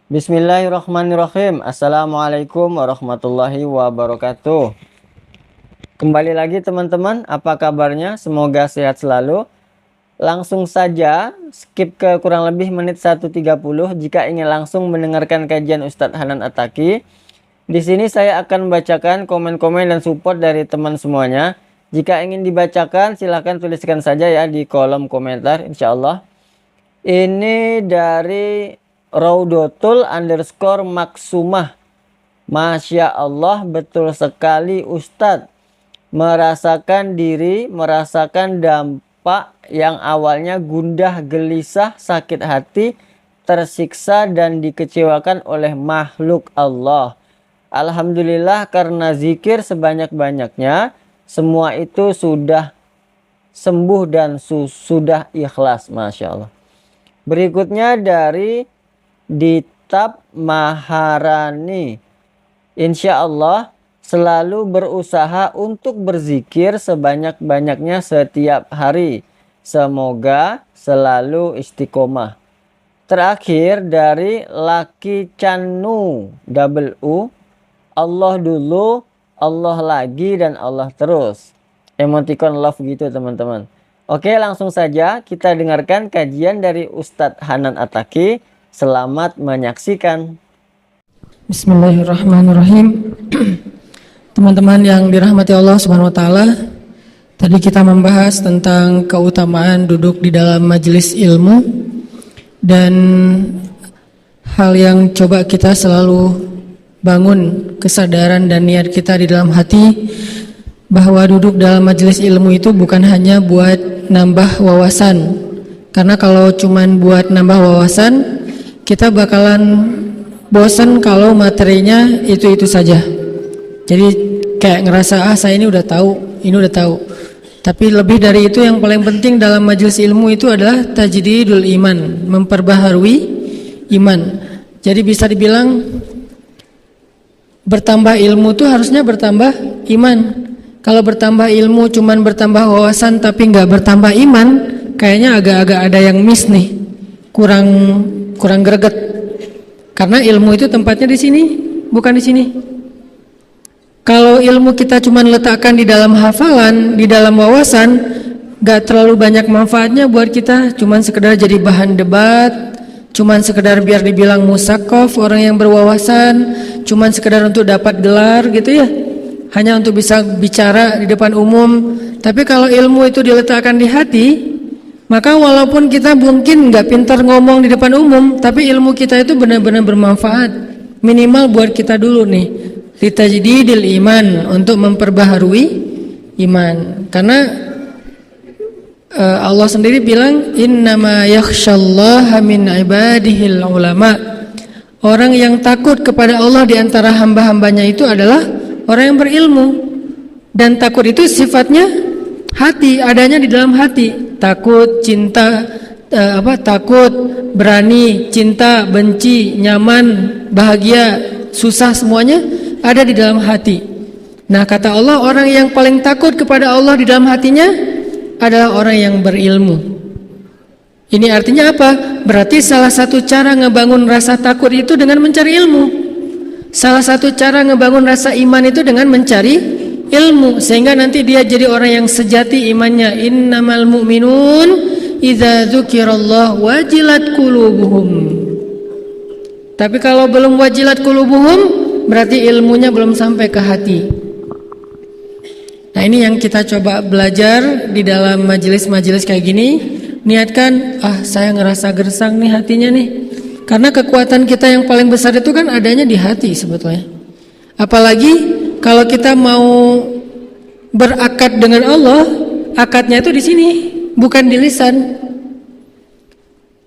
Bismillahirrahmanirrahim. Assalamualaikum warahmatullahi wabarakatuh. Kembali lagi teman-teman, apa kabarnya? Semoga sehat selalu. Langsung saja skip ke kurang lebih menit 1.30 jika ingin langsung mendengarkan kajian Ustadz Hanan Attaqi. Di sini saya akan membacakan komen-komen dan support dari teman semuanya. Jika ingin dibacakan silahkan tuliskan saja ya di kolom komentar, insya Allah. Ini dari Raudotul_Maksumah. Masya Allah, betul sekali Ustadz. Merasakan diri, merasakan dampak yang awalnya gundah, gelisah, sakit hati, tersiksa dan dikecewakan oleh makhluk Allah. Alhamdulillah karena zikir sebanyak-banyaknya, semua itu sudah sembuh dan sudah ikhlas. Masya Allah. Berikutnya dari Ditab Maharani. Insya Allah selalu berusaha untuk berzikir sebanyak-banyaknya setiap hari. Semoga selalu istiqomah. Terakhir dari Laki Canu U. Allah dulu, Allah lagi, dan Allah terus. Emoticon love gitu teman-teman. Oke, langsung saja kita dengarkan kajian dari Ustadz Hanan Attaqi. Selamat menyaksikan. Bismillahirrahmanirrahim. Teman-teman yang dirahmati Allah Subhanahu wa taala, tadi kita membahas tentang keutamaan duduk di dalam majelis ilmu dan hal yang coba kita selalu bangun kesadaran dan niat kita di dalam hati bahwa duduk dalam majelis ilmu itu bukan hanya buat nambah wawasan. Karena kalau cuman buat nambah wawasan, kita bakalan bosan kalau materinya itu-itu saja. Jadi kayak ngerasa saya ini udah tahu, ini udah tahu. Tapi lebih dari itu yang paling penting dalam majelis ilmu itu adalah tajdidul iman, memperbaharui iman. Jadi bisa dibilang bertambah ilmu itu harusnya bertambah iman. Kalau bertambah ilmu cuman bertambah wawasan tapi nggak bertambah iman, kayaknya agak-agak ada yang miss nih, kurang greget. Karena ilmu itu tempatnya di sini, bukan di sini. Kalau ilmu kita cuman letakkan di dalam hafalan, di dalam wawasan, nggak terlalu banyak manfaatnya buat kita. Cuman sekedar jadi bahan debat, cuman sekedar biar dibilang musakof, orang yang berwawasan, cuman sekedar untuk dapat gelar gitu ya. Hanya untuk bisa bicara di depan umum. Tapi kalau ilmu itu diletakkan di hati, maka walaupun kita mungkin nggak pintar ngomong di depan umum, tapi ilmu kita itu benar-benar bermanfaat. Minimal buat kita dulu nih, litajdidil iman, untuk memperbaharui iman. Karena Allah sendiri bilang innama yakhsyallaha min ibadihil ulama. Orang yang takut kepada Allah di antara hamba-hambanya itu adalah orang yang berilmu. Dan takut itu sifatnya hati, adanya di dalam hati. Takut, cinta, takut, berani, cinta, benci, nyaman, bahagia, susah, semuanya ada di dalam hati. Nah, kata Allah, orang yang paling takut kepada Allah di dalam hatinya adalah orang yang berilmu. Ini artinya apa? Berarti salah satu cara ngebangun rasa takut itu dengan mencari ilmu. Salah satu cara ngebangun rasa iman itu dengan mencari ilmu, sehingga nanti dia jadi orang yang sejati imannya. Innamal mu'minun idza dzukirallah wajilat qulubuhum. Tapi kalau belum wajilat qulubuhum, berarti ilmunya belum sampai ke hati. Nah, ini yang kita coba belajar di dalam majelis-majelis kayak gini. Niatkan, saya ngerasa gersang nih hatinya nih. Karena kekuatan kita yang paling besar itu kan adanya di hati sebetulnya. Apalagi kalau kita mau berakad dengan Allah, akadnya itu di sini, bukan di lisan.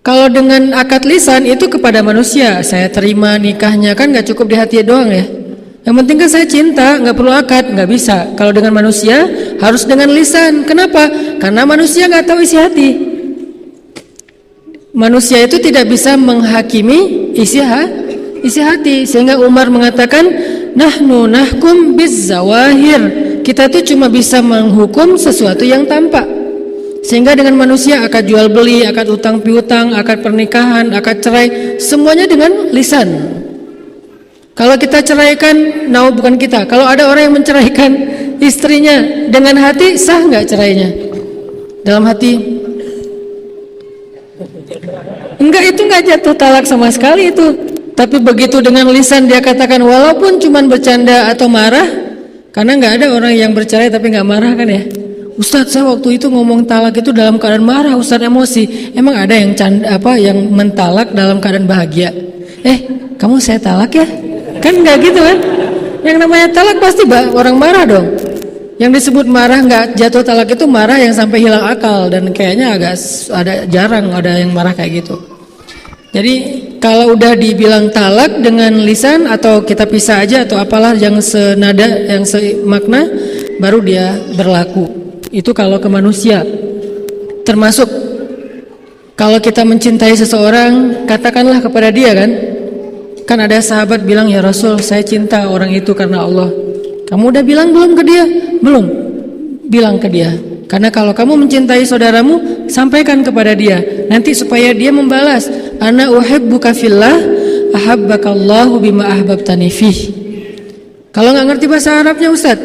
Kalau dengan akad lisan itu kepada manusia, saya terima nikahnya, kan nggak cukup di hati doang ya. Yang penting kan saya cinta, nggak perlu akad, nggak bisa. Kalau dengan manusia harus dengan lisan. Kenapa? Karena manusia nggak tahu isi hati. Manusia itu tidak bisa menghakimi isi hati, sehingga Umar mengatakan nahnu nahkum biz zawahir. Kita itu cuma bisa menghukum sesuatu yang tampak. Sehingga dengan manusia akad jual beli, akad utang piutang, akad pernikahan, akad cerai, semuanya dengan lisan. Kalau kita ceraikan, bukan kita. Kalau ada orang yang menceraikan istrinya dengan hati, sah nggak cerainya? Dalam hati, enggak, itu nggak jatuh talak sama sekali itu. Tapi begitu dengan lisan dia katakan, walaupun cuman bercanda atau marah, karena nggak ada orang yang bercerai tapi nggak marah kan ya. Ustadz, saya waktu itu ngomong talak itu dalam keadaan marah, Ustadz, emosi. Emang ada yang yang mentalak dalam keadaan bahagia? Kamu saya talak ya? Kan nggak gitu kan? Yang namanya talak pasti orang marah dong. Yang disebut marah nggak jatuh talak itu marah yang sampai hilang akal, dan kayaknya jarang ada yang marah kayak gitu. Jadi kalau udah dibilang talak dengan lisan atau kita pisah aja atau apalah yang senada, yang semakna, baru dia berlaku. Itu kalau ke manusia. Termasuk kalau kita mencintai seseorang, katakanlah kepada dia kan. Kan ada sahabat bilang, ya Rasul, saya cinta orang itu karena Allah. Kamu udah bilang belum ke dia? Belum. Bilang ke dia. Karena kalau kamu mencintai saudaramu, sampaikan kepada dia. Nanti supaya dia membalas. Ana uhibbuka fillah, ahabbakallahu bima ahbabtani fih. Kalau nggak ngerti bahasa Arabnya, Ustaz,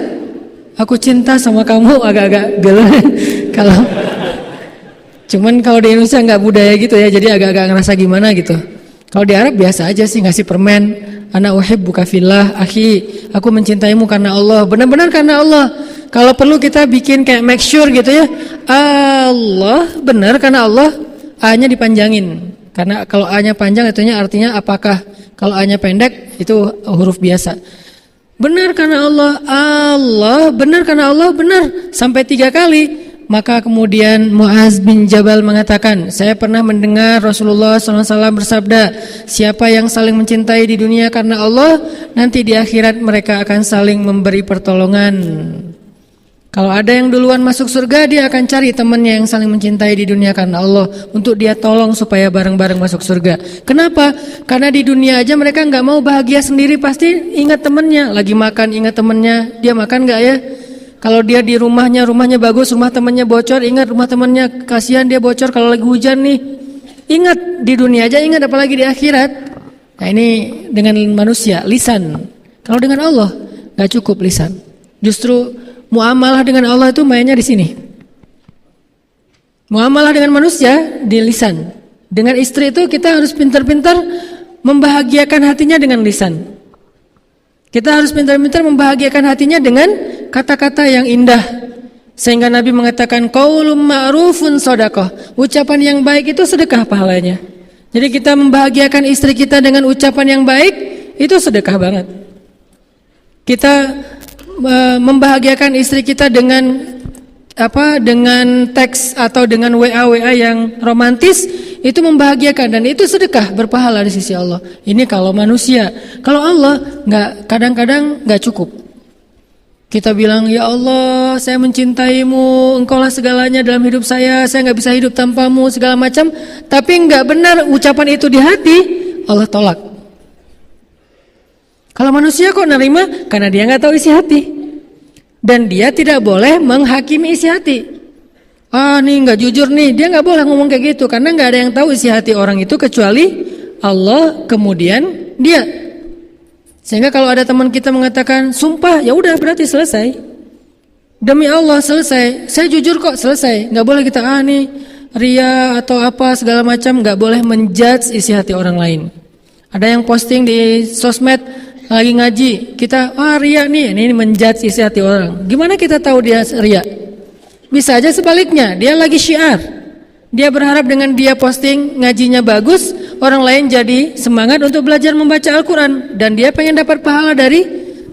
aku cinta sama kamu, agak-agak gelo. Cuman kalau di Indonesia nggak budaya gitu ya, jadi agak-agak ngerasa gimana gitu. Kalau di Arab biasa aja sih, ngasih permen. Ana uhibbuka fillah, akhi, aku mencintaimu karena Allah. Benar-benar karena Allah. Kalau perlu kita bikin kayak make sure gitu ya. Allah, benar karena Allah. A-nya dipanjangin. Karena kalau A-nya panjang itunya artinya apakah. Kalau A-nya pendek itu huruf biasa. Benar karena Allah, Allah, benar karena Allah, benar. Sampai 3 kali. Maka kemudian Muaz bin Jabal mengatakan, saya pernah mendengar Rasulullah SAW bersabda, siapa yang saling mencintai di dunia karena Allah, nanti di akhirat mereka akan saling memberi pertolongan. Kalau ada yang duluan masuk surga, dia akan cari temannya yang saling mencintai di dunia karena Allah, untuk dia tolong supaya bareng-bareng masuk surga. Kenapa? Karena di dunia aja mereka nggak mau bahagia sendiri, pasti ingat temannya. Lagi makan ingat temannya, dia makan nggak ya? Kalau dia di rumahnya bagus, rumah temannya bocor, ingat rumah temannya, kasihan dia bocor kalau lagi hujan nih. Ingat di dunia aja, ingat apalagi di akhirat. Nah ini dengan manusia, lisan. Kalau dengan Allah nggak cukup lisan. Justru muamalah dengan Allah itu mainnya di sini. Muamalah dengan manusia di lisan. Dengan istri itu kita harus pintar-pintar membahagiakan hatinya dengan lisan. Kita harus pintar-pintar membahagiakan hatinya dengan kata-kata yang indah. Sehingga Nabi mengatakan qaulun ma'rufun shadaqah. Ucapan yang baik itu sedekah pahalanya. Jadi kita membahagiakan istri kita dengan ucapan yang baik, itu sedekah banget. Kita membahagiakan istri kita dengan dengan teks atau dengan WA yang romantis, itu membahagiakan dan itu sedekah berpahala di sisi Allah. Ini kalau manusia. Kalau Allah kadang-kadang nggak cukup. Kita bilang, ya Allah, saya mencintaimu, engkaulah segalanya dalam hidup saya nggak bisa hidup tanpamu, segala macam. Tapi nggak benar ucapan itu di hati, Allah tolak. Kalau manusia kok nerima? Karena dia nggak tahu isi hati. Dan dia tidak boleh menghakimi isi hati. Nih nggak jujur nih, dia nggak boleh ngomong kayak gitu. Karena nggak ada yang tahu isi hati orang itu kecuali Allah, kemudian dia. Sehingga kalau ada teman kita mengatakan, sumpah, ya udah berarti selesai. Demi Allah selesai. Saya jujur kok, selesai. Nggak boleh kita nih ria atau apa segala macam. Nggak boleh menjudge isi hati orang lain. Ada yang posting di sosmed lagi ngaji, kita ria nih, ini menjudge isi hati orang. Gimana kita tahu dia ria? Bisa aja sebaliknya, dia lagi syiar. Dia berharap dengan dia posting ngajinya bagus, orang lain jadi semangat untuk belajar membaca Al-Quran. Dan dia pengen dapat pahala dari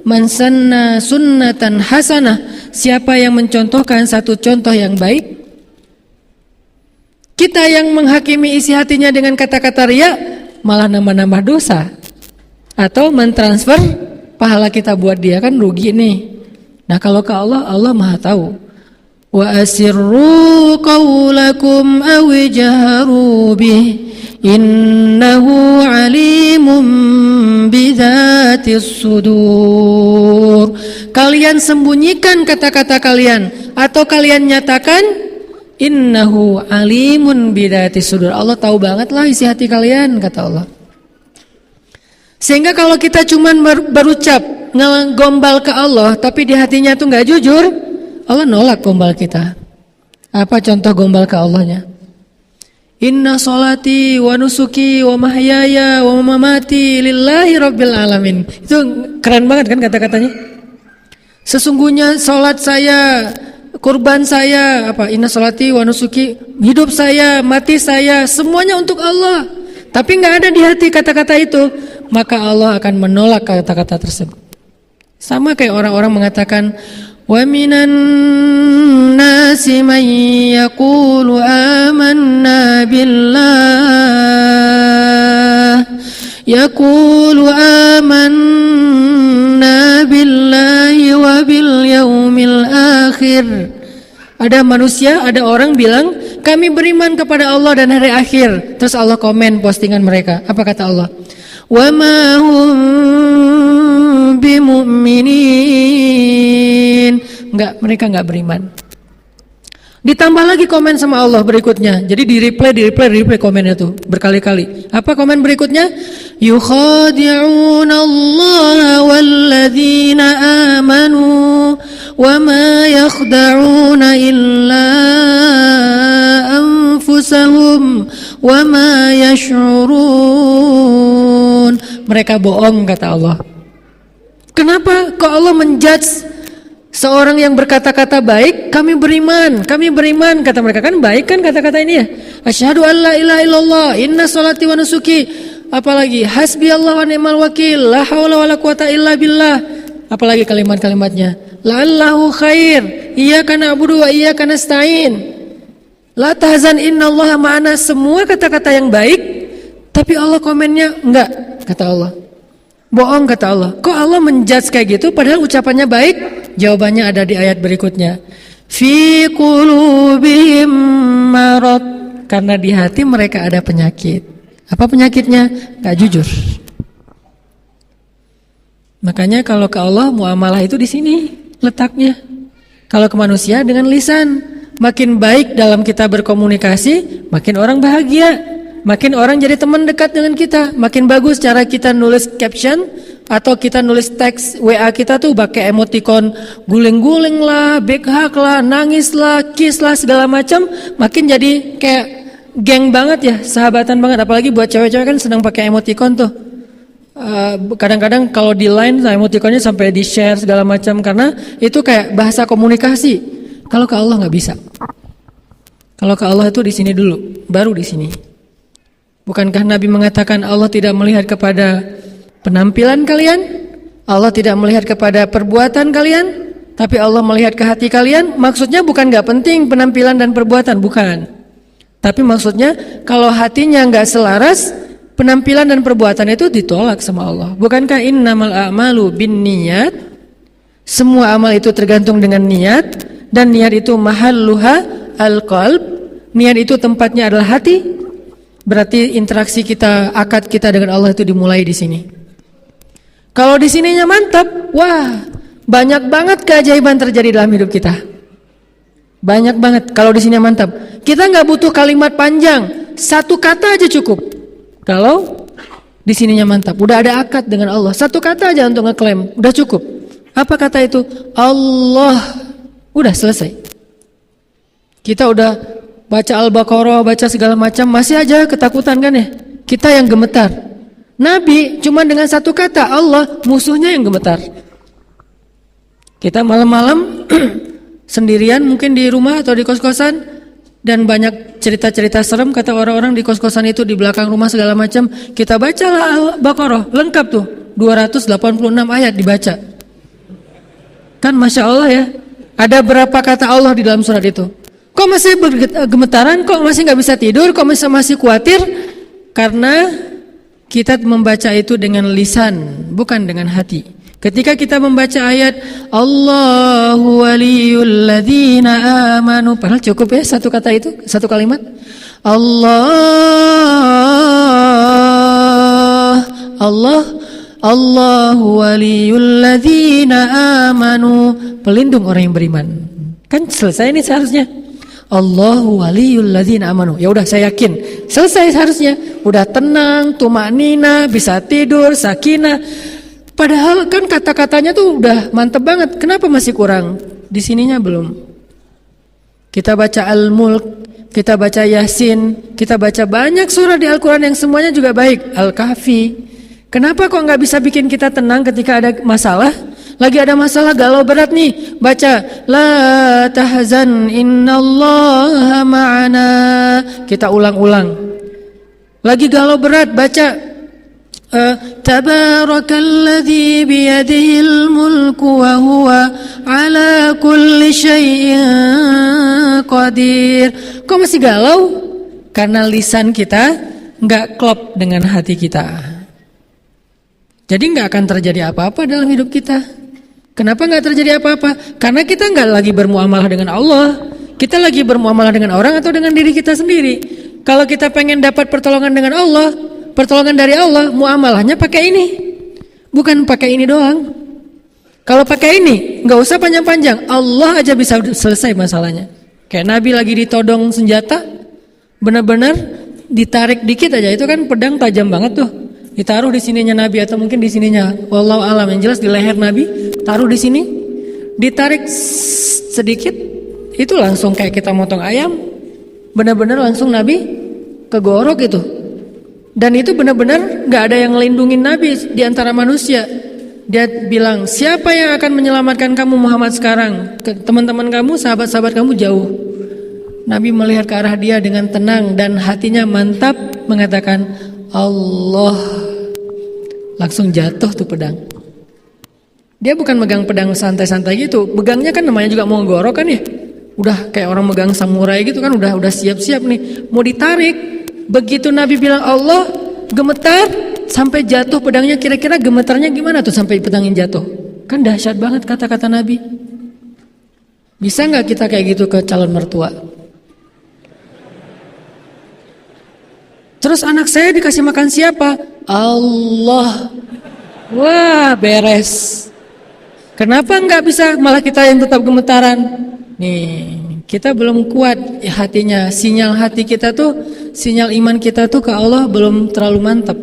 man sanna sunnatan hasanah. Siapa yang mencontohkan satu contoh yang baik. Kita yang menghakimi isi hatinya dengan kata-kata ria, malah nambah-nambah dosa. Atau mentransfer pahala kita buat dia, kan rugi nih. Nah kalau ke Allah, Allah maha tahu. Wa asirru qawlakum aw jaharu bih innahu alimun bidzatis sudur. Kalian sembunyikan kata-kata kalian atau kalian nyatakan, Innahu alimun bidati sudur. Allah tahu banget lah isi hati kalian, kata Allah. Sehingga kalau kita cuman berucap ngegombal ke Allah, tapi di hatinya tuh nggak jujur, Allah nolak gombal kita. Apa contoh gombal ke Allahnya? Inna sholati wa nusuki wa mahyaya wa mamati lillahi rabbil alamin. Itu keren banget kan kata-katanya? Sesungguhnya sholat saya, kurban saya, inna sholati wa nusuki, hidup saya, mati saya, semuanya untuk Allah. Tapi nggak ada di hati kata-kata itu, maka Allah akan menolak kata-kata tersebut. Sama kayak orang-orang mengatakan, wa minan nasi man yaqulu amanna billah wa bil yaumil akhir. Ada manusia, ada orang bilang kami beriman kepada Allah dan hari akhir. Terus Allah komen postingan mereka. Apa kata Allah? Wa ma hum bimu'minin. Mereka enggak beriman. Ditambah lagi komen sama Allah berikutnya. Jadi di replay komennya tuh berkali-kali. Apa komen berikutnya? Yukhadi'una Allah walladzina amanu wa ma yakhda'una illa anfusahum wa ma yash'urun. Mereka bohong, kata Allah. Kenapa kok Allah menjudge seorang yang berkata-kata baik? Kami beriman, kata mereka. Kan baik kan kata-kata ini ya. Asyhadu an la ilaha illallah, inna sholati wa nusuki, apalagi hasbiyallahu wa ni'mal wakil, la haula wala quwata illa billah, apalagi kalimat-kalimatnya, la'allahu khair, iyyaka na'budu wa iyyaka nasta'in, la tahzan innallaha ma'ana. Semua kata-kata yang baik, tapi Allah komennya enggak, kata Allah. Bohong, kata Allah. Kok Allah menjudge kayak gitu padahal ucapannya baik? Jawabannya ada di ayat berikutnya. Fi qulubihim marad. Karena di hati mereka ada penyakit. Apa penyakitnya? Gak jujur. Makanya kalau ke Allah muamalah itu di sini letaknya. Kalau ke manusia dengan lisan. Makin baik dalam kita berkomunikasi, makin orang bahagia. Makin orang jadi teman dekat dengan kita. Makin bagus cara kita nulis caption atau kita nulis teks WA kita tuh pakai emoticon guling-guling lah, back hug lah, nangis lah, kiss lah, segala macam. Makin jadi kayak geng banget ya, sahabatan banget. Apalagi buat cewek-cewek kan senang pakai emoticon tuh. Kadang-kadang kalau di line emoticonnya sampai di share segala macam, karena itu kayak bahasa komunikasi. Kalau ke Allah nggak bisa. Kalau ke Allah itu di sini dulu, baru di sini. Bukankah Nabi mengatakan Allah tidak melihat kepada penampilan kalian, Allah tidak melihat kepada perbuatan kalian, tapi Allah melihat ke hati kalian? Maksudnya bukan gak penting penampilan dan perbuatan, bukan. Tapi maksudnya kalau hatinya gak selaras, penampilan dan perbuatan itu ditolak sama Allah. Bukankah innamal a'malu binniyat? Semua amal itu tergantung dengan niat, dan niat itu mahalluha al-qalb. Niat itu tempatnya adalah hati. Berarti interaksi kita, akad kita dengan Allah itu dimulai di sini. Kalau di sininya mantap, wah, banyak banget keajaiban terjadi dalam hidup kita. Banyak banget kalau di sini mantap. Kita nggak butuh kalimat panjang, satu kata aja cukup. Kalau di sininya mantap, udah ada akad dengan Allah, satu kata aja untuk ngeklaim, udah cukup. Apa kata itu? Allah. Udah selesai. Kita udah baca Al-Baqarah, baca segala macam, masih aja ketakutan kan ya? Kita yang gemetar. Nabi cuma dengan satu kata, Allah, musuhnya yang gemetar. Kita malam-malam sendirian mungkin di rumah atau di kos-kosan, dan banyak cerita-cerita serem kata orang-orang di kos-kosan itu, di belakang rumah segala macam. Kita bacalah Al-Baqarah, lengkap tuh, 286 ayat dibaca. Kan Masya Allah ya. Ada berapa kata Allah di dalam surat itu? Kok masih gemetaran? Kok masih gak bisa tidur? Kok masih khawatir? Karena kita membaca itu dengan lisan, bukan dengan hati. Ketika kita membaca ayat Allahu waliyul ladzina amanu, padahal cukup ya satu kata itu, satu kalimat. Allahu waliyul ladzina amanu, pelindung orang yang beriman. Kan selesai ini seharusnya. Allahu waliyul ladzina amanu. Ya udah saya yakin. Selesai seharusnya. Udah tenang, tumanina, bisa tidur, sakinah. Padahal kan kata-katanya tuh udah mantep banget. Kenapa masih kurang? Di sininya belum. Kita baca Al-Mulk, kita baca Yasin, kita baca banyak surah di Al-Quran yang semuanya juga baik. Al-Kahfi. Kenapa kok nggak bisa bikin kita tenang ketika ada masalah? Lagi ada masalah galau berat nih, baca la tahzan innallaha ma'ana. Kita ulang-ulang. Lagi galau berat, baca tabarakalladzi biyadihil mulku wa huwa ala kulli syai'in qadir. Kok masih galau? Karena lisan kita nggak klop dengan hati kita. Jadi nggak akan terjadi apa-apa dalam hidup kita. Kenapa nggak terjadi apa-apa? Karena kita nggak lagi bermuamalah dengan Allah. Kita lagi bermuamalah dengan orang atau dengan diri kita sendiri. Kalau kita pengen dapat pertolongan dengan Allah, pertolongan dari Allah, muamalahnya pakai ini. Bukan pakai ini doang. Kalau pakai ini, nggak usah panjang-panjang. Allah aja bisa selesai masalahnya. Kayak Nabi lagi ditodong senjata, benar-benar ditarik dikit aja. Itu kan pedang tajam banget tuh. Ditaruh di sininya Nabi atau mungkin di sininya, wallahu alam, yang jelas di leher Nabi, taruh di sini, ditarik sedikit, itu langsung kayak kita motong ayam, benar-benar langsung Nabi kegorok itu. Dan itu benar-benar nggak ada yang ngelindungin Nabi di antara manusia. Dia bilang, siapa yang akan menyelamatkan kamu Muhammad sekarang? Teman-teman kamu, sahabat-sahabat kamu jauh. Nabi melihat ke arah dia dengan tenang dan hatinya mantap, mengatakan Allah. Langsung jatuh tuh pedang. Dia bukan megang pedang santai-santai gitu. Pegangnya kan namanya juga mau gorok kan ya. Udah kayak orang megang samurai gitu kan, udah siap-siap nih mau ditarik. Begitu Nabi bilang Allah, gemetar sampai jatuh pedangnya. Kira-kira gemetarnya gimana tuh sampai pedangnya jatuh? Kan dahsyat banget kata-kata Nabi. Bisa nggak kita kayak gitu ke calon mertua? Terus anak saya dikasih makan siapa? Allah. Wah, beres. Kenapa nggak bisa malah kita yang tetap gemetaran? Nih, kita belum kuat hatinya. Sinyal hati kita tuh, sinyal iman kita tuh ke Allah belum terlalu mantap.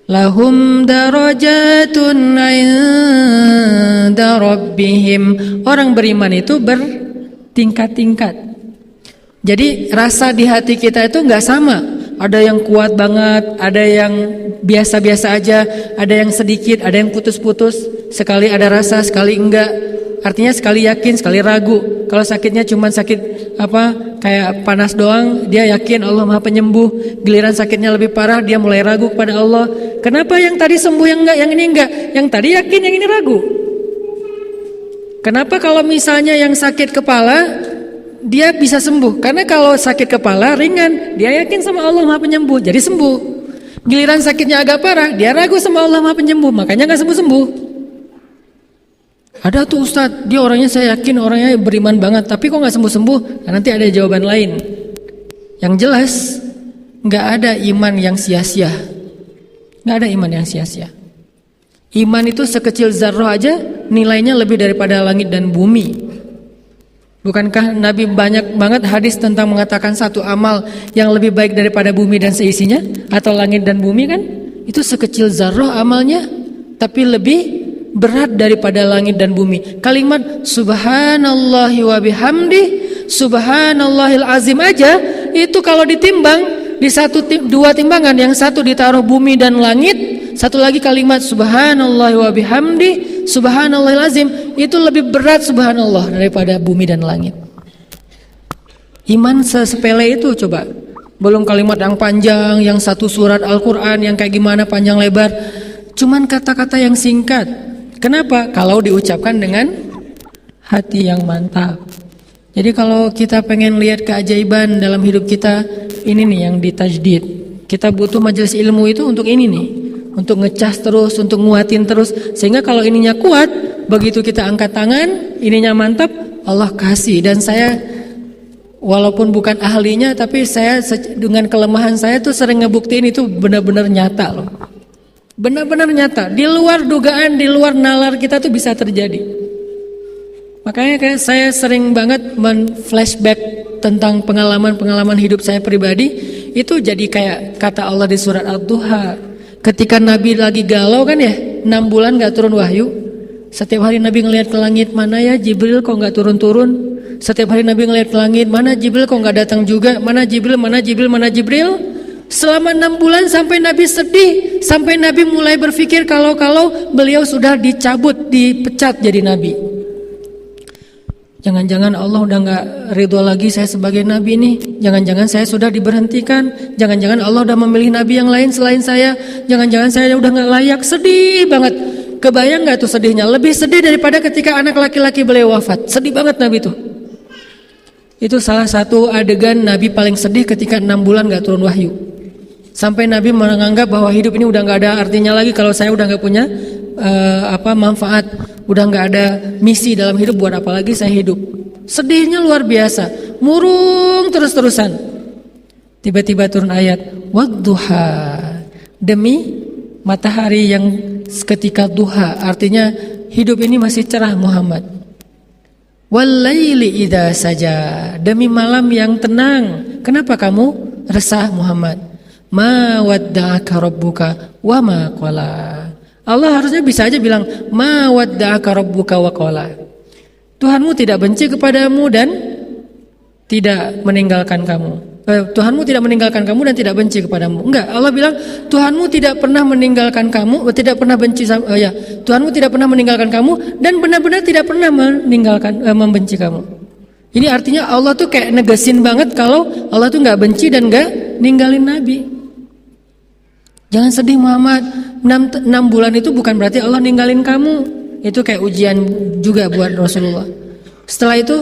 Lahum darajatun 'inda rabbihim. Orang beriman itu bertingkat-tingkat. Jadi rasa di hati kita itu nggak sama. Ada yang kuat banget, ada yang biasa-biasa aja, ada yang sedikit, ada yang putus-putus. Sekali ada rasa, sekali enggak. Artinya sekali yakin, sekali ragu. Kalau sakitnya cuma sakit kayak panas doang, dia yakin Allah Maha Penyembuh. Giliran sakitnya lebih parah, dia mulai ragu kepada Allah. Kenapa yang tadi sembuh yang enggak, yang ini enggak? Yang tadi yakin, yang ini ragu. Kenapa kalau misalnya yang sakit kepala dia bisa sembuh? Karena kalau sakit kepala ringan, dia yakin sama Allah Maha Penyembuh, jadi sembuh. Giliran sakitnya agak parah, dia ragu sama Allah Maha Penyembuh, makanya nggak sembuh-sembuh. Ada tuh Ustadz, dia orangnya saya yakin orangnya beriman banget, tapi kok nggak sembuh-sembuh? Nah, nanti ada jawaban lain. Yang jelas, nggak ada iman yang sia-sia. Nggak ada iman yang sia-sia. Iman itu sekecil zarrah aja, nilainya lebih daripada langit dan bumi. Bukankah Nabi banyak banget hadis tentang mengatakan satu amal yang lebih baik daripada bumi dan seisinya, atau langit dan bumi kan? Itu sekecil zarrah amalnya, tapi lebih berat daripada langit dan bumi. Kalimat subhanallahi wa bihamdi, subhanallahil azim aja, itu kalau ditimbang di dua timbangan, yang satu ditaruh bumi dan langit, satu lagi kalimat subhanallahi wa bihamdi, subhanallahil azim, itu lebih berat subhanallah daripada bumi dan langit. Iman sesepele itu coba. Belum kalimat yang panjang, yang satu surat Al-Quran yang kayak gimana panjang lebar. Cuman kata-kata yang singkat. Kenapa? Kalau diucapkan dengan hati yang mantap. Jadi kalau kita pengen lihat keajaiban dalam hidup kita, ini nih yang ditajdid. Kita butuh majelis ilmu itu untuk ini nih, untuk ngecas terus, untuk nguatin terus. Sehingga kalau ininya kuat, begitu kita angkat tangan, ininya mantap, Allah kasih. Dan saya walaupun bukan ahlinya, tapi saya dengan kelemahan saya tuh sering ngebuktiin itu benar-benar nyata loh. Benar-benar nyata, di luar dugaan, di luar nalar kita tuh bisa terjadi. Makanya kayak saya sering banget men-flashback tentang pengalaman-pengalaman hidup saya pribadi, itu jadi kayak kata Allah di surat Ad-Duha. Ketika Nabi lagi galau kan ya, 6 bulan gak turun wahyu. Setiap hari Nabi ngelihat ke langit, mana ya Jibril kok gak turun-turun. Setiap hari Nabi ngelihat ke langit, mana Jibril kok gak datang juga. Mana Jibril, mana Jibril, mana Jibril. Selama 6 bulan sampai Nabi sedih, sampai Nabi mulai berpikir kalau beliau sudah dicabut, dipecat jadi Nabi. Jangan-jangan Allah udah gak ridho lagi saya sebagai Nabi nih. Jangan-jangan saya sudah diberhentikan. Jangan-jangan Allah udah memilih Nabi yang lain selain saya. Jangan-jangan saya udah gak layak. Sedih banget. Kebayang gak tuh sedihnya? Lebih sedih daripada ketika anak laki-laki beliau wafat. Sedih banget Nabi tuh. Itu salah satu adegan Nabi paling sedih ketika 6 bulan gak turun wahyu. Sampai Nabi menganggap bahwa hidup ini udah gak ada artinya lagi kalau saya udah gak punya manfaat, udah gak ada misi dalam hidup, buat apa lagi saya hidup. Sedihnya luar biasa, murung terus-terusan. Tiba-tiba turun ayat wadduha, demi matahari yang ketika duha, artinya hidup ini masih cerah Muhammad. Walaili idza saja, demi malam yang tenang. Kenapa kamu resah Muhammad? Ma wadda'aka rabbuka wa ma qala. Allah harusnya bisa aja bilang ma wadda'aka rabbuka wa qala. Tuhanmu tidak benci kepadamu dan tidak meninggalkan kamu. Tuhanmu tidak meninggalkan kamu dan tidak benci kepadamu. Enggak, Allah bilang Tuhanmu tidak pernah meninggalkan kamu, tidak pernah benci Tuhanmu tidak pernah meninggalkan kamu dan benar-benar tidak pernah membenci kamu. Ini artinya Allah tuh kayak negesin banget kalau Allah tuh enggak benci dan enggak ninggalin Nabi. Jangan sedih Muhammad, 6 bulan itu bukan berarti Allah ninggalin kamu. Itu kayak ujian juga buat Rasulullah. Setelah itu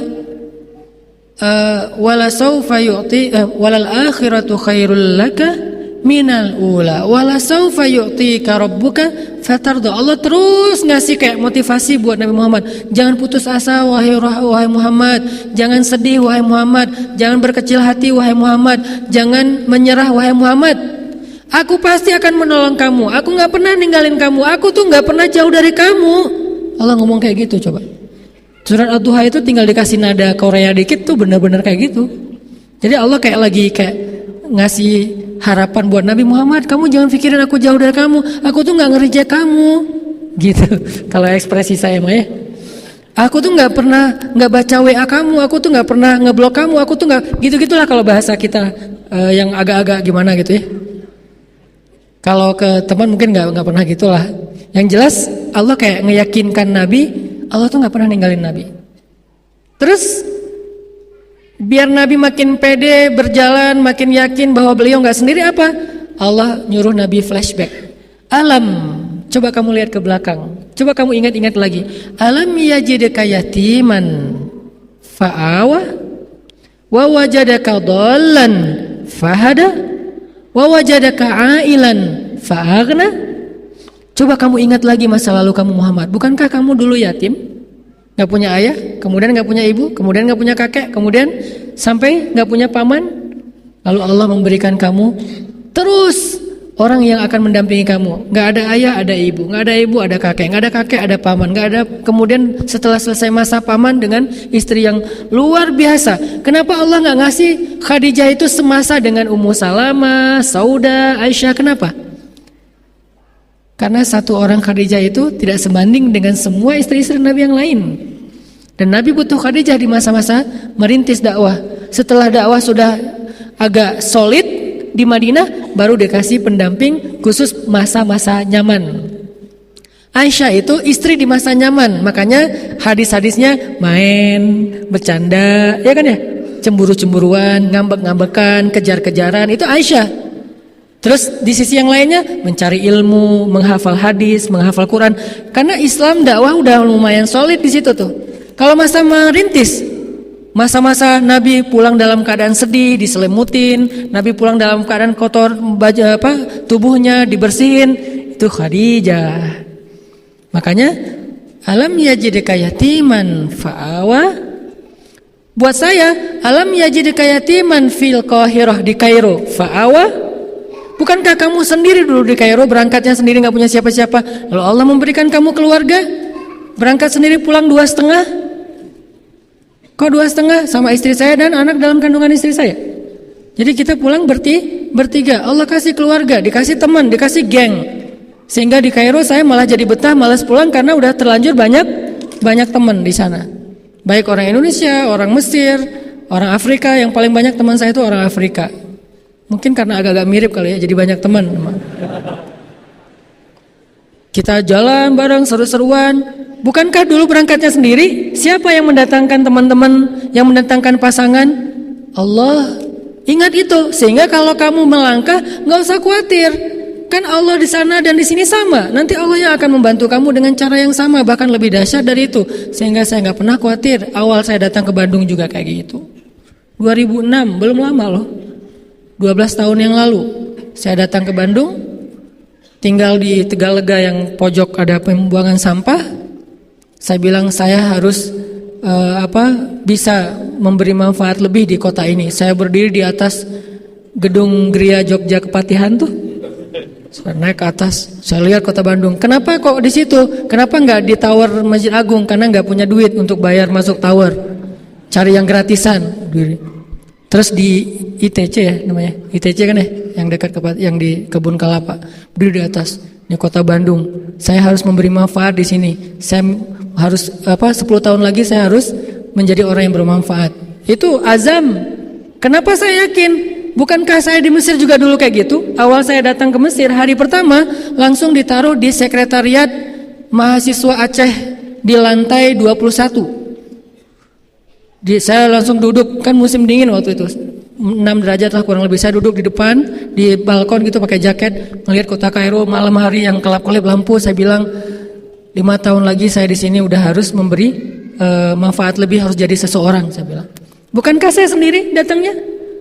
wala saufa yu'ti walal akhiratu khairul laka minal ula wala saufa yu'tika rabbuka fatarda. Allah terus ngasih kayak motivasi buat Nabi Muhammad. Jangan putus asa wahai Muhammad, jangan sedih wahai Muhammad, jangan berkecil hati wahai Muhammad, jangan menyerah wahai Muhammad. Aku pasti akan menolong kamu. Aku gak pernah ninggalin kamu. Aku tuh gak pernah jauh dari kamu. Allah ngomong kayak gitu coba. Surat Ad-Duha itu tinggal dikasih nada Korea dikit tuh benar-benar kayak gitu. Jadi Allah kayak lagi kayak ngasih harapan buat Nabi Muhammad. Kamu jangan pikirin aku jauh dari kamu. Aku tuh gak ngerejek kamu. Gitu. Kalau ekspresi saya mah ya. Aku tuh gak pernah gak baca WA kamu. Aku tuh gak pernah ngeblok kamu. Aku tuh gak gitu-gitulah kalau bahasa kita yang agak-agak gimana gitu ya. Kalau ke teman mungkin nggak pernah gitulah. Yang jelas Allah kayak ngeyakinkan Nabi, Allah tuh nggak pernah ninggalin Nabi. Terus biar Nabi makin pede berjalan, makin yakin bahwa beliau nggak sendiri apa? Allah nyuruh Nabi flashback. Alam, coba kamu lihat ke belakang. Coba kamu ingat-ingat lagi. Alam yajidka yatiman fa'awa wa wajadaka dhallan fahada wa wajadaka ailan fa'aghna. Coba kamu ingat lagi masa lalu kamu Muhammad. Bukankah kamu dulu yatim? Gak punya ayah, kemudian gak punya ibu, kemudian gak punya kakek, kemudian sampai gak punya paman. Lalu Allah memberikan kamu terus orang yang akan mendampingi kamu. Gak ada ayah, ada ibu. Gak ada ibu, ada kakek. Gak ada kakek, ada paman. Gak ada. Kemudian setelah selesai masa paman dengan istri yang luar biasa. Kenapa Allah gak ngasih Khadijah itu semasa dengan Ummu Salamah, Sauda, Aisyah? Kenapa? Karena satu orang Khadijah itu tidak sebanding dengan semua istri-istri Nabi yang lain. Dan Nabi butuh Khadijah di masa-masa merintis dakwah. Setelah dakwah sudah agak solid di Madinah, baru dikasih pendamping khusus masa-masa nyaman. Aisyah itu istri di masa nyaman, makanya hadis-hadisnya main, bercanda, ya kan ya, cemburu-cemburuan, ngambek-ngambekan, kejar-kejaran, itu Aisyah. Terus di sisi yang lainnya mencari ilmu, menghafal hadis, menghafal Quran, karena Islam dakwah udah lumayan solid di situ tuh. Kalau masa merintis, masa-masa Nabi pulang dalam keadaan sedih, diselimutin, Nabi pulang dalam keadaan kotor, tubuhnya dibersihin, itu Khadijah. Makanya alam yajidka yatiman fa'awa. Buat saya, alam yajidka yatiman fil Qahirah, di Kairo, fa'awa. Bukankah kamu sendiri dulu di Kairo, berangkatnya sendiri, gak punya siapa-siapa, lalu Allah memberikan kamu keluarga, berangkat sendiri pulang 2,5. Kok 2,5 sama istri saya dan anak dalam kandungan istri saya? Jadi kita pulang bertiga. Allah kasih keluarga, dikasih teman, dikasih geng. Sehingga di Kairo saya malah jadi betah, malas pulang karena udah terlanjur banyak teman di sana. Baik orang Indonesia, orang Mesir, orang Afrika. Yang paling banyak teman saya itu orang Afrika. Mungkin karena agak-agak mirip kali ya, jadi banyak teman. Kita jalan bareng seru-seruan. Bukankah dulu berangkatnya sendiri? Siapa yang mendatangkan teman-teman, yang mendatangkan pasangan? Allah. Ingat itu, sehingga kalau kamu melangkah nggak usah khawatir. Kan Allah di sana dan di sini sama. Nanti Allah yang akan membantu kamu dengan cara yang sama, bahkan lebih dahsyat dari itu. Sehingga saya nggak pernah khawatir. Awal saya datang ke Bandung juga kayak gitu. 2006, belum lama loh. 12 tahun yang lalu saya datang ke Bandung, tinggal di Tegalega yang pojok ada pembuangan sampah. Saya bilang saya harus bisa memberi manfaat lebih di kota ini. Saya berdiri di atas gedung Gria Jogja Kepatihan tuh. Saya naik ke atas, saya lihat kota Bandung. Kenapa kok di situ? Kenapa nggak di tower Masjid Agung? Karena nggak punya duit untuk bayar masuk tower. Cari yang gratisan. Terus di ITC ya namanya, ITC kan ya, yang di Kebun Kelapa. Berdiri di atas. Ini kota Bandung. Saya harus memberi manfaat di sini. Saya harus 10 tahun lagi saya harus menjadi orang yang bermanfaat. Itu azam. Kenapa saya yakin? Bukankah saya di Mesir juga dulu kayak gitu? Awal saya datang ke Mesir, hari pertama langsung ditaruh di sekretariat mahasiswa Aceh di lantai 21. Saya langsung duduk, kan musim dingin waktu itu, 6 derajat lah kurang lebih. Saya duduk di depan, di balkon gitu pakai jaket, melihat kota Kairo malam hari yang kelap-kelip lampu. Saya bilang 5 tahun lagi saya di sini udah harus memberi manfaat lebih, harus jadi seseorang, saya bilang. Bukankah saya sendiri datangnya?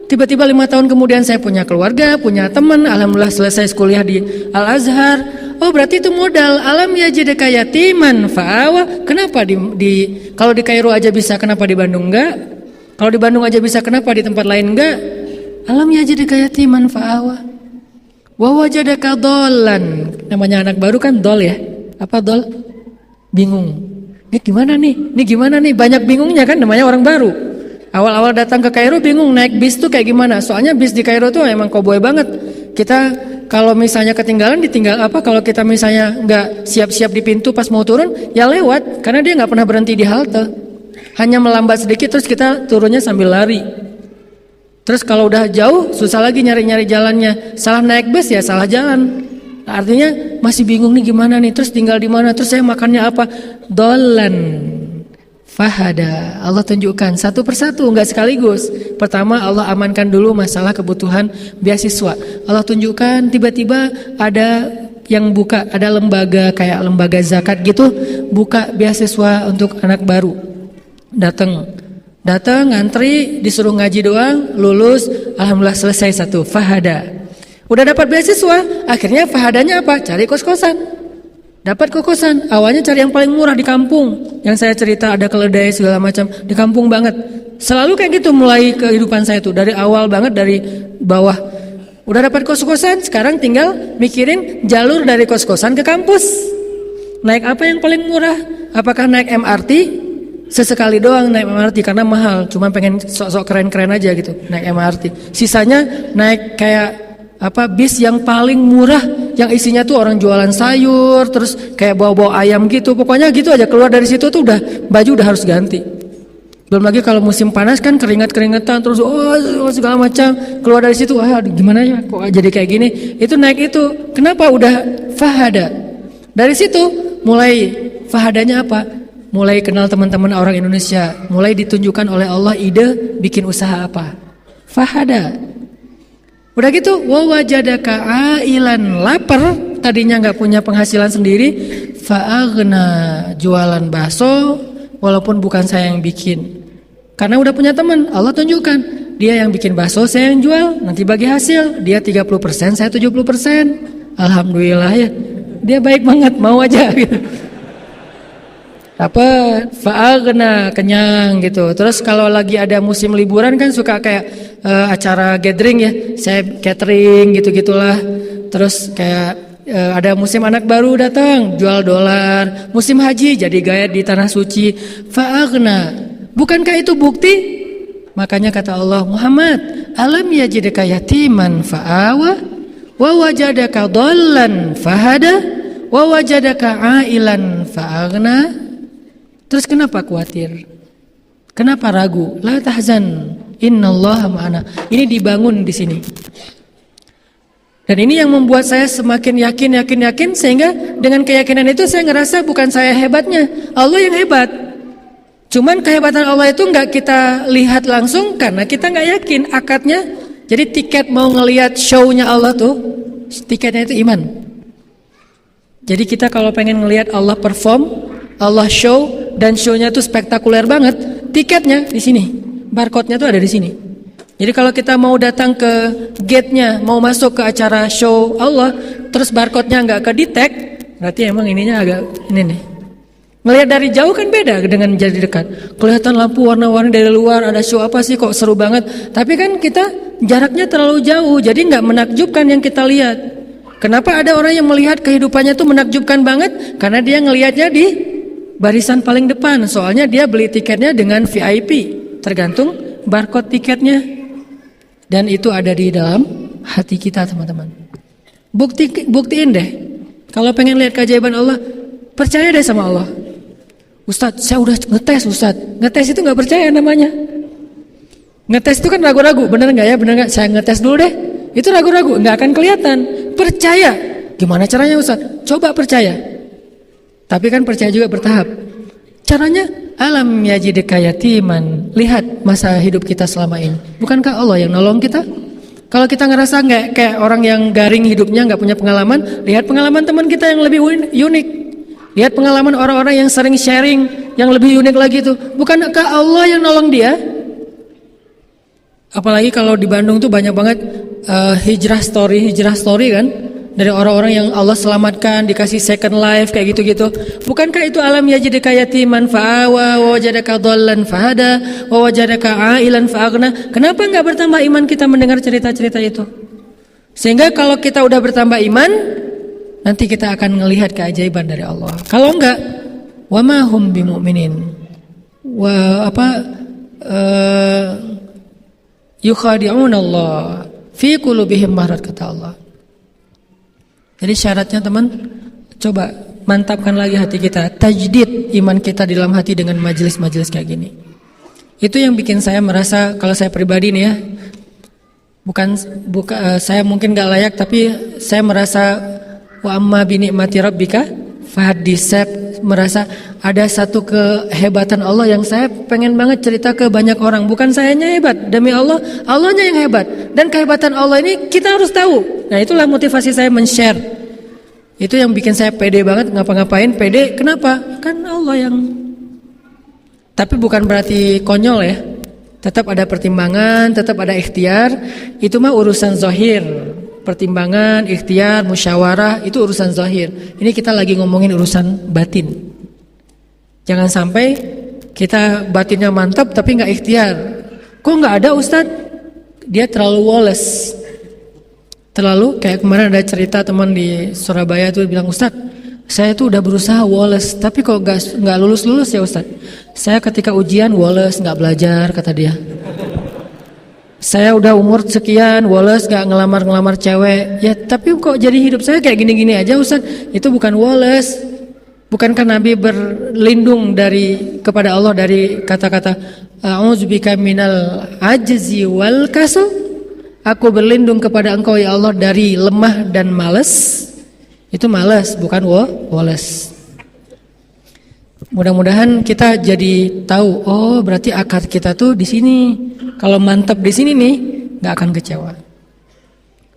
Tiba-tiba 5 tahun kemudian saya punya keluarga, punya teman. Alhamdulillah selesai kuliah di Al-Azhar. Oh berarti itu modal. Alam yajidaka yatiman fa'awa. Kenapa kalau di Kairo aja bisa, kenapa di Bandung enggak? Kalau di Bandung aja bisa, kenapa di tempat lain enggak? Alam yajidaka yatiman fa'awa. Wa wajadaka dhallan. Namanya anak baru kan dol ya. Apa dol? Bingung. Ini gimana nih? Banyak bingungnya kan, namanya orang baru. Awal-awal datang ke Kairo bingung naik bis tuh kayak gimana. Soalnya bis di Kairo tuh emang koboi banget. Kita kalau misalnya ketinggalan kalau kita misalnya nggak siap-siap di pintu pas mau turun, ya lewat. Karena dia nggak pernah berhenti di halte. Hanya melambat sedikit terus kita turunnya sambil lari. Terus kalau udah jauh susah lagi nyari-nyari jalannya. Salah naik bus ya salah jalan. Nah, artinya masih bingung nih gimana nih. Terus tinggal di mana? Terus saya makannya apa? Dolan. Fahada, Allah tunjukkan satu persatu, enggak sekaligus. Pertama Allah amankan dulu masalah kebutuhan beasiswa. Allah tunjukkan tiba-tiba ada yang buka, ada lembaga kayak lembaga zakat gitu, buka beasiswa untuk anak baru. Datang ngantri, disuruh ngaji doang, lulus, alhamdulillah selesai satu. Fahada. Udah dapat beasiswa, akhirnya fahadanya apa? Cari kos-kosan. Dapat kokosan, awalnya cari yang paling murah di kampung. Yang saya cerita ada keledai segala macam, di kampung banget. Selalu kayak gitu mulai kehidupan saya tuh, dari awal banget, dari bawah. Udah dapat kos-kosan, sekarang tinggal mikirin jalur dari kos-kosan ke kampus. Naik apa yang paling murah? Apakah naik MRT? Sesekali doang naik MRT karena mahal, cuma pengen sok-sok keren-keren aja gitu, naik MRT. Sisanya naik kayak bis yang paling murah, yang isinya tuh orang jualan sayur, terus kayak bawa-bawa ayam gitu. Pokoknya gitu aja, keluar dari situ tuh udah baju udah harus ganti. Belum lagi kalau musim panas kan keringat-keringetan terus segala macam. Keluar dari situ gimana ya kok jadi kayak gini. Itu naik itu. Kenapa? Udah fahada. Dari situ mulai fahadanya apa? Mulai kenal teman-teman orang Indonesia, mulai ditunjukkan oleh Allah ide bikin usaha apa. Fahada. Udah gitu, wajadaka ailan, lapar, tadinya nggak punya penghasilan sendiri, fa'aghna, jualan bakso, walaupun bukan saya yang bikin. Karena udah punya teman, Allah tunjukkan, dia yang bikin bakso, saya yang jual, nanti bagi hasil, dia 30%, saya 70%. Alhamdulillah ya, dia baik banget, mau aja gitu. Fa'aghna, kenyang gitu. Terus kalau lagi ada musim liburan kan suka kayak acara gathering ya, saya catering gitu-gitulah. Terus kayak ada musim anak baru datang, jual dolar. Musim haji jadi gaya di tanah suci. Fa'aghna, Bukankah itu bukti? Makanya kata Allah, Muhammad, alam yajidka yatiman fa'awa wa wajadaka dhallan fahada wa wajadaka ailan fa'aghna. Terus kenapa khawatir? Kenapa ragu? La tahzan, innallaha ma'ana. Ini dibangun di sini. Dan ini yang membuat saya semakin yakin sehingga dengan keyakinan itu saya ngerasa bukan saya hebatnya, Allah yang hebat. Cuman kehebatan Allah itu nggak kita lihat langsung karena kita nggak yakin akadnya. Jadi tiket mau ngelihat show-nya Allah tuh, tiketnya itu iman. Jadi kita kalau pengen ngelihat Allah perform, Allah show dan show-nya tuh spektakuler banget, tiketnya di sini, barcode-nya tuh ada di sini. Jadi kalau kita mau datang ke gate-nya, mau masuk ke acara show Allah, terus barcode-nya nggak ke-detect, berarti emang ininya agak ini nih. Melihat dari jauh kan beda dengan jadi dekat. Kelihatan lampu warna-warni dari luar, ada show apa sih kok seru banget. Tapi kan kita jaraknya terlalu jauh, jadi nggak menakjubkan yang kita lihat. Kenapa ada orang yang melihat kehidupannya tuh menakjubkan banget? Karena dia ngelihatnya di barisan paling depan. Soalnya dia beli tiketnya dengan VIP, tergantung barcode tiketnya. Dan itu ada di dalam hati kita, teman-teman. Buktiin deh. Kalau pengen lihat keajaiban Allah, percaya deh sama Allah. Ustadz, saya udah ngetes Ustadz. Ngetes itu gak percaya namanya. Ngetes itu kan ragu-ragu. Bener gak ya? Bener gak? Saya ngetes dulu deh. Itu ragu-ragu, gak akan kelihatan. Percaya. Gimana caranya Ustadz? Coba percaya. Tapi kan percaya juga bertahap. Caranya, alam yajidka yatiman. Lihat masa hidup kita selama ini. Bukankah Allah yang nolong kita? Kalau kita ngerasa gak kayak orang yang garing hidupnya, gak punya pengalaman, lihat pengalaman teman kita yang lebih unik. Lihat pengalaman orang-orang yang sering sharing yang lebih unik lagi tuh. Bukankah Allah yang nolong dia? Apalagi kalau di Bandung tuh banyak banget hijrah story kan. Dari orang-orang yang Allah selamatkan, dikasih second life kayak gitu-gitu. Bukankah itu alam yajidka yatiman fa'awa wa wajadaka dhallan fahada wa wajadaka ailan fa'aghna. Kenapa enggak bertambah iman kita mendengar cerita-cerita itu? Sehingga kalau kita udah bertambah iman, nanti kita akan melihat keajaiban dari Allah. Kalau enggak, wa ma hum bimu'minin. Yukhadi'un Allah fi qulubihim marad, kata Allah. Jadi syaratnya teman, coba mantapkan lagi hati kita, tajdid iman kita di dalam hati dengan majelis-majelis kayak gini. Itu yang bikin saya merasa, kalau saya pribadi nih ya, bukan saya mungkin gak layak, tapi saya merasa wa amma bi ni'mati rabbika fahaddits. Saya merasa ada satu kehebatan Allah yang saya pengen banget cerita ke banyak orang. Bukan sayanya hebat, demi Allah, Allahnya yang hebat. Dan kehebatan Allah ini kita harus tahu. Nah, itulah motivasi saya men-share. Itu yang bikin saya pede banget ngapa-ngapain. Pede kenapa? Kan Allah yang. Tapi bukan berarti konyol ya. Tetap ada pertimbangan, tetap ada ikhtiar. Itu mah urusan zahir. Pertimbangan, ikhtiar, musyawarah, itu urusan zahir. Ini kita lagi ngomongin urusan batin. Jangan sampai kita batinnya mantap tapi gak ikhtiar. Kok gak ada Ustadz? Dia terlalu woles. Terlalu, kayak kemarin ada cerita teman di Surabaya tuh bilang, Ustadz, saya tuh udah berusaha woles, tapi kok gak lulus-lulus ya Ustadz. Saya ketika ujian woles, gak belajar, kata dia. Saya udah umur sekian, woles, gak ngelamar cewek. Ya tapi kok jadi hidup saya kayak gini-gini aja Ustadz. Itu bukan woles. Bukankah Nabi berlindung kepada Allah dari kata-kata a'udzubika minal ajzi wal kasal. Aku berlindung kepada Engkau ya Allah dari lemah dan malas. Itu malas, bukan woles. Mudah-mudahan kita jadi tahu, oh berarti akad kita tuh di sini. Kalau mantap di sini nih, nggak akan kecewa.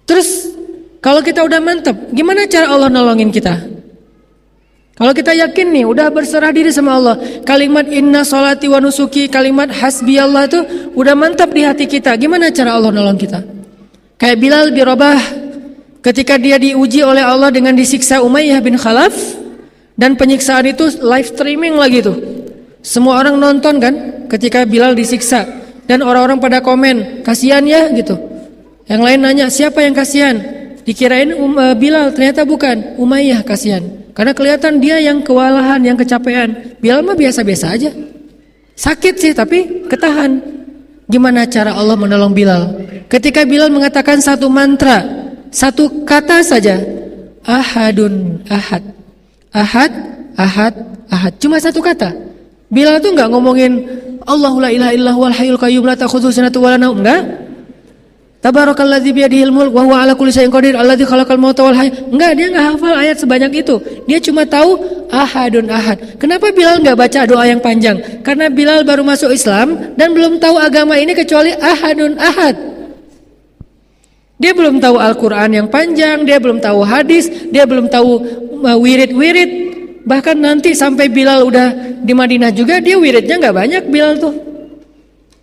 Terus kalau kita udah mantap, gimana cara Allah nolongin kita? Kalau kita yakin nih, udah berserah diri sama Allah, kalimat inna sholati wa nusuki, kalimat hasbi Allah itu udah mantap di hati kita. Gimana cara Allah nolong kita? Kayak Bilal bin Rabah, ketika dia diuji oleh Allah dengan disiksa Umayyah bin Khalaf, dan penyiksaan itu live streaming lagi tuh. Semua orang nonton kan, ketika Bilal disiksa, dan orang-orang pada komen, kasihan ya gitu. Yang lain nanya, siapa yang kasihan? Dikirain Bilal, ternyata bukan, Umayyah kasihan. Karena kelihatan dia yang kewalahan, yang kecapean. Bilal mah biasa-biasa aja. Sakit sih tapi ketahan. Gimana cara Allah menolong Bilal? Ketika Bilal mengatakan satu mantra, satu kata saja, ahadun ahad, ahad, ahad, ahad, cuma satu kata. Bilal tuh nggak ngomongin Allahu la ilaha illa huwal hayyul qayyum la ta'khudhuhu sinatun wa la naum, enggak. Tabarakalladzi biyadihil mulk wa huwa ala kulli syai'in qadir alladzi khalaqal mauta wal hayata. Enggak, dia enggak hafal ayat sebanyak itu. Dia cuma tahu ahadun ahad. Kenapa Bilal enggak baca doa yang panjang? Karena Bilal baru masuk Islam dan belum tahu agama ini kecuali ahadun ahad. Dia belum tahu Al-Qur'an yang panjang, dia belum tahu hadis, dia belum tahu wirid-wirid. Bahkan nanti sampai Bilal udah di Madinah juga dia wiridnya enggak banyak Bilal tuh.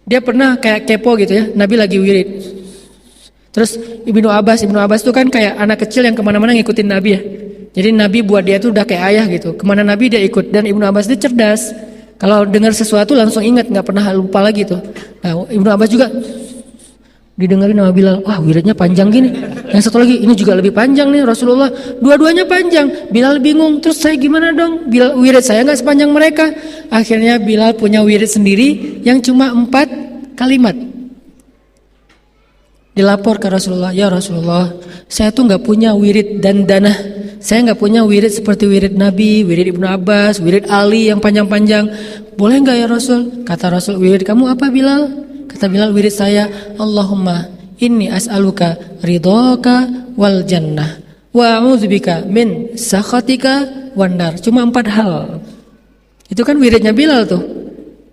Dia pernah kayak kepo gitu ya, Nabi lagi wirid. Terus Ibnu Abbas itu kan kayak anak kecil yang kemana-mana ngikutin Nabi ya. Jadi Nabi buat dia tuh udah kayak ayah gitu. Kemana Nabi dia ikut. Dan Ibnu Abbas itu cerdas. Kalau dengar sesuatu langsung ingat, nggak pernah lupa lagi tuh. Nah Ibnu Abbas juga didengarin sama Bilal. Wah wiridnya panjang gini. Yang satu lagi ini juga lebih panjang nih Rasulullah. Dua-duanya panjang. Bilal bingung. Terus saya gimana dong? Bilal wirid saya nggak sepanjang mereka. Akhirnya Bilal punya wirid sendiri yang cuma 4 kalimat. Dilapor ke Rasulullah, ya Rasulullah, saya tuh nggak punya wirid dan dana, saya nggak punya wirid seperti wirid Nabi, wirid Ibnu Abbas, wirid Ali yang panjang-panjang. Boleh nggak ya Rasul? Kata Rasul, wirid kamu apa Bilal? Kata Bilal, wirid saya, Allahumma inni as'aluka ridhoka wal jannah wa a'udzubika min sakhatika wan nar. Cuma 4 hal. Itu kan wiridnya Bilal tuh.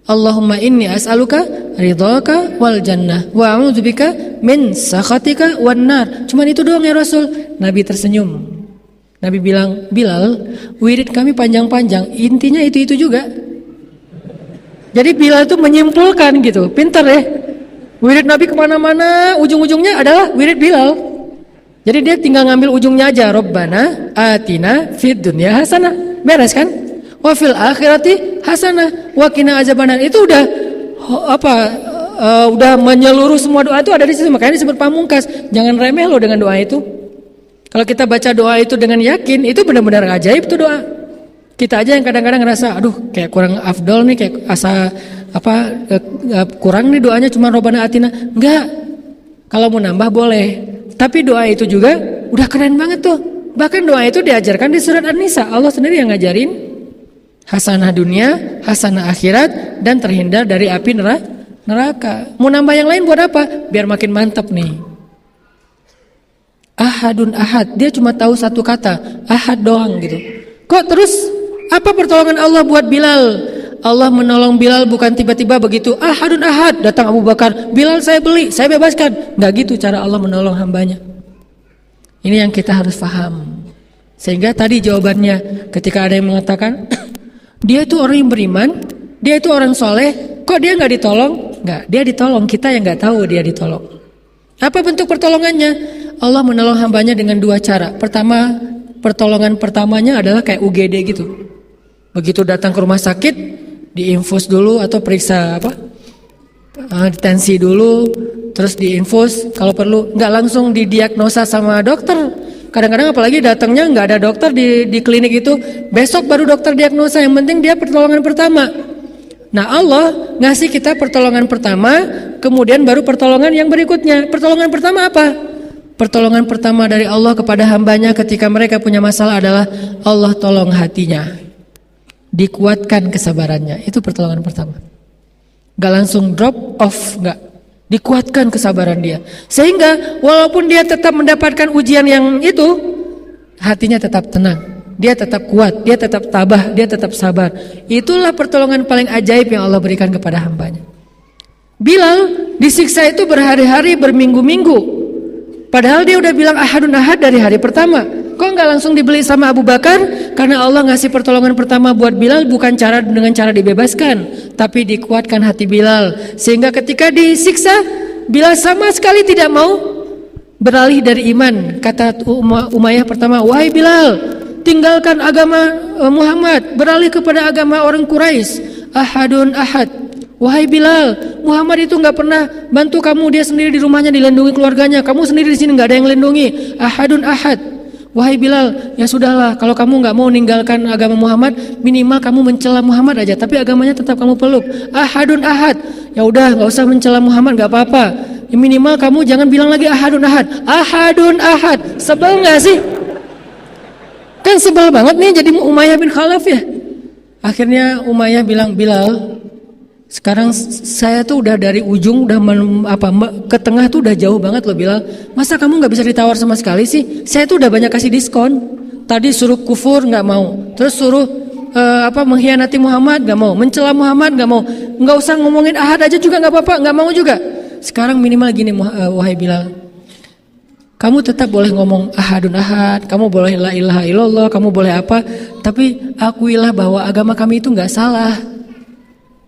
Allahumma inni as'aluka ridhaka wal jannah wa a'udzubika min sakhatika wan nar. Cuman itu doang ya Rasul. Nabi tersenyum. Nabi bilang, Bilal, wirid kami panjang-panjang, intinya itu juga. Jadi Bilal itu menyimpulkan gitu, pintar ya. Wirid Nabi kemana-mana, ujung-ujungnya adalah wirid Bilal. Jadi dia tinggal ngambil ujungnya aja. Rabbana atina fid dunya hasanah. Beres kan? Wa fil akhirati hasanah wa qina azabannar. Itu udah udah menyeluruh semua doa itu ada di situ. Makanya disebut pamungkas. Jangan remeh loh dengan doa itu. Kalau kita baca doa itu dengan yakin, itu benar-benar ajaib tuh doa. Kita aja yang kadang-kadang ngerasa, aduh kayak kurang afdol nih, kayak kurang nih doanya cuma Rabbana atina. Enggak. Kalau mau nambah boleh. Tapi doa itu juga udah keren banget tuh. Bahkan doa itu diajarkan di surat An-Nisa. Allah sendiri yang ngajarin. Hasanah dunia, hasanah akhirat, dan terhindar dari api neraka. Mau nambah yang lain buat apa? Biar makin mantap nih. Ahadun ahad, dia cuma tahu satu kata, ahad doang gitu. Kok terus apa pertolongan Allah buat Bilal? Allah menolong Bilal bukan tiba-tiba begitu ahadun ahad datang Abu Bakar, Bilal saya beli, saya bebaskan. Nggak gitu cara Allah menolong hambanya. Ini yang kita harus paham. Sehingga tadi jawabannya ketika ada yang mengatakan dia itu orang yang beriman, dia itu orang soleh, kok dia nggak ditolong? Nggak, dia ditolong, kita yang nggak tahu dia ditolong. Apa bentuk pertolongannya? Allah menolong hambanya dengan 2 cara. Pertama, pertolongan pertamanya adalah kayak UGD gitu. Begitu datang ke rumah sakit, diinfus dulu atau periksa tensi dulu, terus diinfus. Kalau perlu, nggak langsung didiagnosa sama dokter. Kadang-kadang apalagi datangnya nggak ada dokter di klinik itu, besok baru dokter diagnosa. Yang penting dia pertolongan pertama. Nah Allah ngasih kita pertolongan pertama, kemudian baru pertolongan yang berikutnya. Pertolongan pertama apa? Pertolongan pertama dari Allah kepada hambanya ketika mereka punya masalah adalah Allah tolong hatinya, dikuatkan kesabarannya. Itu pertolongan pertama. Gak langsung drop off, gak, dikuatkan kesabaran dia. Sehingga walaupun dia tetap mendapatkan ujian yang itu, hatinya tetap tenang, dia tetap kuat, dia tetap tabah, dia tetap sabar. Itulah pertolongan paling ajaib yang Allah berikan kepada hambanya. Bilal disiksa itu berhari-hari, berminggu-minggu. Padahal dia udah bilang ahadun ahad dari hari pertama. Kok nggak langsung dibeli sama Abu Bakar? Karena Allah ngasih pertolongan pertama buat Bilal bukan dengan cara dibebaskan, tapi dikuatkan hati Bilal. Sehingga ketika disiksa, Bilal sama sekali tidak mau beralih dari iman. Kata Umayyah pertama, wahai Bilal, tinggalkan agama Muhammad, beralih kepada agama orang Quraisy. Ahadun ahad. Wahai Bilal, Muhammad itu nggak pernah bantu kamu, dia sendiri di rumahnya dilindungi keluarganya. Kamu sendiri di sini nggak ada yang lindungi. Ahadun ahad. Wahai Bilal, ya sudahlah, kalau kamu nggak mau meninggalkan agama Muhammad, minimal kamu mencela Muhammad aja, tapi agamanya tetap kamu peluk. Ahadun ahad, ya udah nggak usah mencela Muhammad, nggak apa-apa. Ya minimal kamu jangan bilang lagi ahadun ahad. Ahadun ahad, sebel nggak sih? Kan sebel banget nih jadi Umayyah bin Khalaf ya. Akhirnya Umayyah bilang, Bilal, sekarang saya tuh udah dari ujung udah ke tengah tuh udah jauh banget loh Bilal. Masa kamu nggak bisa ditawar sama sekali sih? Saya tuh udah banyak kasih diskon. Tadi suruh kufur nggak mau, terus suruh mengkhianati Muhammad nggak mau, mencela Muhammad nggak mau, nggak usah ngomongin ahad aja juga nggak apa-apa, nggak mau juga. Sekarang minimal gini wahai Bilal, kamu tetap boleh ngomong ahadun ahad, kamu boleh la ilaha illallah, kamu boleh apa, tapi akuilah bahwa agama kami itu nggak salah.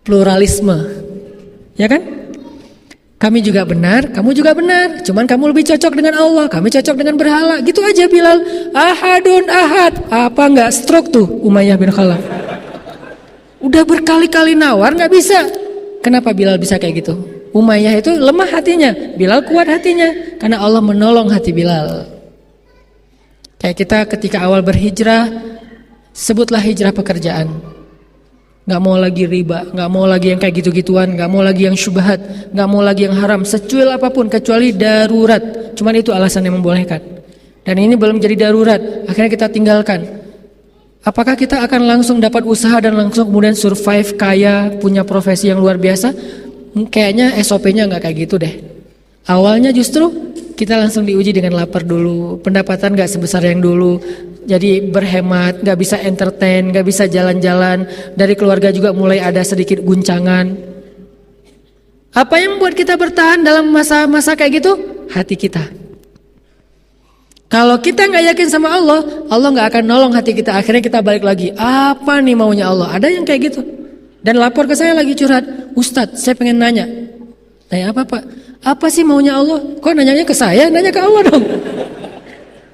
Pluralisme, ya kan? Kami juga benar, kamu juga benar. Cuman kamu lebih cocok dengan Allah, kami cocok dengan berhala. Gitu aja Bilal. Ahadun ahad. Apa nggak stroke tuh Umayyah bin Khalaf? Udah berkali-kali nawar nggak bisa. Kenapa Bilal bisa kayak gitu? Umayyah itu lemah hatinya, Bilal kuat hatinya. Karena Allah menolong hati Bilal. Kayak kita ketika awal berhijrah, sebutlah hijrah pekerjaan. Gak mau lagi riba, gak mau lagi yang kayak gitu-gituan, gak mau lagi yang syubhat, gak mau lagi yang haram, secuil apapun kecuali darurat. Cuman itu alasan yang membolehkan. Dan ini belum jadi darurat, akhirnya kita tinggalkan. Apakah kita akan langsung dapat usaha dan langsung kemudian survive kaya, punya profesi yang luar biasa? Kayaknya SOP-nya gak kayak gitu deh. Awalnya justru kita langsung diuji dengan lapar dulu, pendapatan gak sebesar yang dulu. Jadi berhemat, gak bisa entertain, gak bisa jalan-jalan. Dari keluarga juga mulai ada sedikit guncangan. Apa yang membuat kita bertahan dalam masa-masa kayak gitu? Hati kita. Kalau kita gak yakin sama Allah, Allah gak akan nolong hati kita. Akhirnya kita balik lagi, apa nih maunya Allah? Ada yang kayak gitu. Dan lapor ke saya lagi curhat, Ustadz saya pengen nanya. Tanya apa Pak? Apa sih maunya Allah? Kok nanyanya ke saya? Nanya ke Allah dong.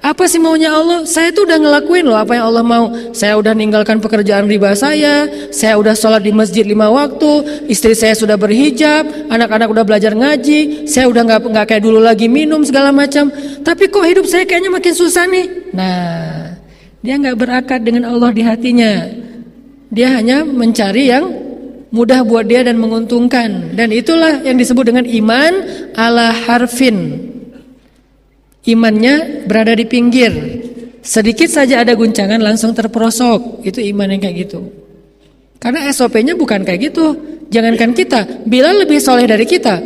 Apa sih maunya Allah? Saya tuh udah ngelakuin loh apa yang Allah mau. Saya udah ninggalkan pekerjaan riba saya udah sholat di masjid 5 waktu, istri saya sudah berhijab, anak-anak udah belajar ngaji, saya udah nggak kayak dulu lagi minum segala macam. Tapi kok hidup saya kayaknya makin susah nih. Nah, dia nggak berakad dengan Allah di hatinya. Dia hanya mencari yang mudah buat dia dan menguntungkan. Dan itulah yang disebut dengan iman ala harfin. Imannya berada di pinggir. Sedikit saja ada guncangan langsung terperosok. Itu iman yang kayak gitu. Karena SOP-nya bukan kayak gitu. Jangankan kita, Bilal lebih soleh dari kita.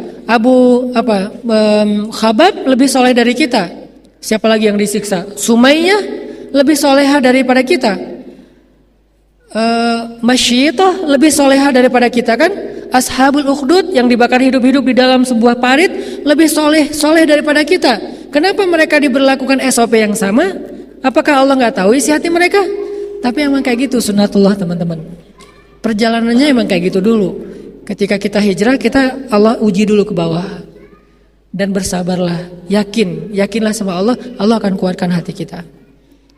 Khabab lebih soleh dari kita. Siapa lagi yang disiksa? Sumayyah lebih soleha daripada kita. Masyidah lebih soleha daripada kita kan? Ashabul Ukhdud yang dibakar hidup-hidup di dalam sebuah parit lebih soleh daripada kita. Kenapa mereka diberlakukan SOP yang sama? Apakah Allah nggak tahu isi hati mereka? Tapi emang kayak gitu sunnatullah teman-teman. Perjalanannya emang kayak gitu dulu. Ketika kita hijrah, Allah uji dulu ke bawah. Dan bersabarlah, yakinlah sama Allah, Allah akan kuatkan hati kita.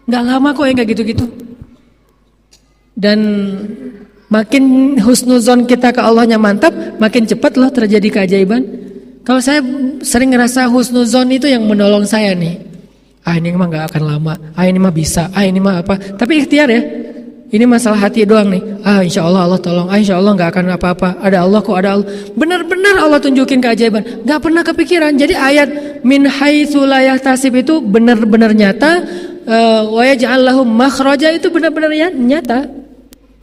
Nggak lama kok yang kayak gitu-gitu. Dan makin husnuzon kita ke Allahnya mantap, makin cepat loh terjadi keajaiban. Kalau saya sering ngerasa husnuzon itu yang menolong saya nih. Ini mah gak akan lama. Ini mah bisa. Ini mah apa. Tapi ikhtiar ya. Ini masalah hati doang nih. Insya Allah Allah tolong. Insya Allah gak akan apa-apa. Ada Allah kok, ada Allah. Benar-benar Allah tunjukin keajaiban. Gak pernah kepikiran. Jadi ayat min haitsu la yahtasib itu benar-benar nyata. Wa yaj'al lahum makhraja itu benar-benar nyata.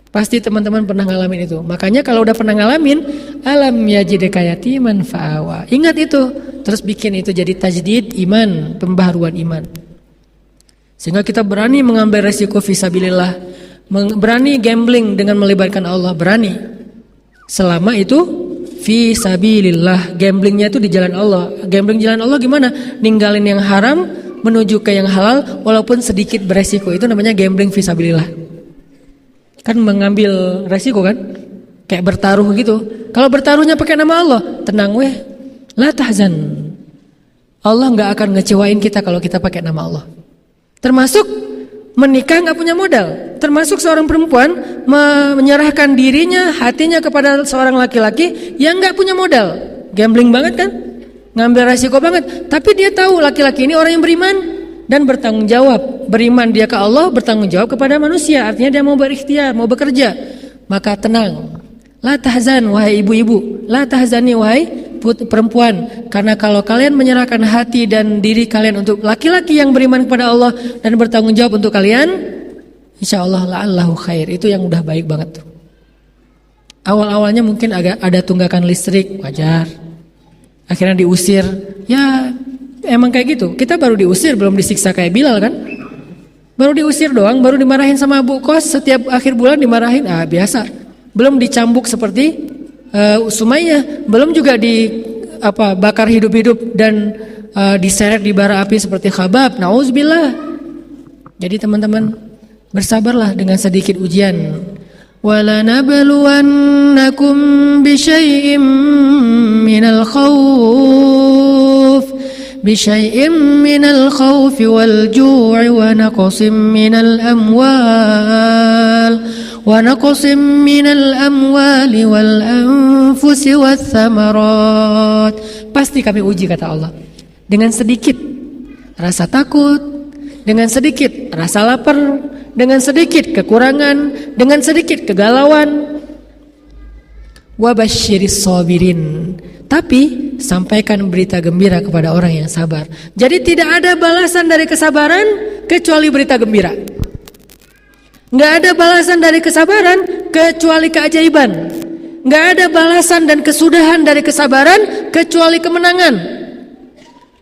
Pasti teman-teman pernah ngalamin itu. Makanya kalau udah pernah ngalamin, alam yajidka yatiman fa'awa. Ingat itu, terus bikin itu jadi tajdid iman, pembaharuan iman. Sehingga kita berani mengambil resiko fisabilillah, berani gambling dengan melibatkan Allah, berani. Selama itu fisabilillah, gamblingnya itu di jalan Allah. Gambling jalan Allah gimana? Ninggalin yang haram menuju ke yang halal walaupun sedikit beresiko. Itu namanya gambling fisabilillah. Kan mengambil resiko kan, kayak bertaruh gitu. Kalau bertaruhnya pakai nama Allah, tenang weh, la tahzan. Allah nggak akan ngecewain kita kalau kita pakai nama Allah. Termasuk menikah nggak punya modal. Termasuk seorang perempuan menyerahkan dirinya, hatinya kepada seorang laki-laki yang nggak punya modal. Gambling banget kan, ngambil resiko banget. Tapi dia tahu laki-laki ini orang yang beriman. dan bertanggung jawab. Beriman dia ke Allah, bertanggung jawab kepada manusia. Artinya dia mau berikhtiar, mau bekerja. Maka tenang. La tahzan wahai ibu-ibu, la tahzani wahai perempuan, karena kalau kalian menyerahkan hati dan diri kalian untuk laki-laki yang beriman kepada Allah dan bertanggung jawab untuk kalian, insyaallah la'allahu khair. Itu yang udah baik banget tuh. Awal-awalnya mungkin agak ada tunggakan listrik, wajar. Akhirnya diusir, ya emang kayak gitu. Kita baru diusir, belum disiksa kayak Bilal kan. Baru diusir doang, baru dimarahin sama Bu Kos. Setiap akhir bulan dimarahin, biasa. Belum dicambuk seperti Sumayyah. Belum juga bakar hidup-hidup dan diseret di bara api seperti Khabab. Nauzubillah. Jadi teman-teman, bersabarlah dengan sedikit ujian. وَلَنَبْلُوَنَّكُمْ بِشَيْءٍ مِنَ الْخَوْفِ وَالْجُوعِ ونقص من الأموال والأنفس والثمرات. Pasti kami uji, kata Allah, dengan sedikit rasa takut, dengan sedikit rasa lapar, dengan sedikit kekurangan, dengan sedikit kegalauan. Wabasyiris sabirin. Tapi sampaikan berita gembira kepada orang yang sabar. Jadi tidak ada balasan dari kesabaran kecuali berita gembira. Nggak ada balasan dari kesabaran kecuali keajaiban. Nggak ada balasan dan kesudahan dari kesabaran kecuali kemenangan.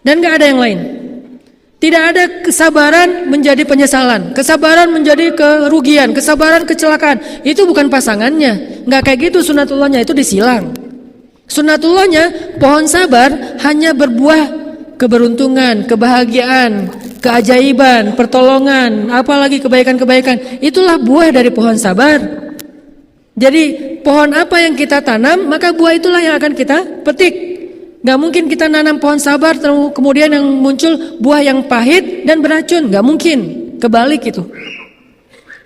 Dan nggak ada yang lain. Tidak ada kesabaran menjadi penyesalan, kesabaran menjadi kerugian, kesabaran kecelakaan. Itu bukan pasangannya. Nggak kayak gitu sunatullahnya, itu disilang. Sunatullahnya pohon sabar hanya berbuah keberuntungan, kebahagiaan, keajaiban, pertolongan, apalagi kebaikan-kebaikan. Itulah buah dari pohon sabar. Jadi pohon apa yang kita tanam, maka buah itulah yang akan kita petik. Gak mungkin kita nanam pohon sabar kemudian yang muncul buah yang pahit dan beracun. Gak mungkin, kebalik itu.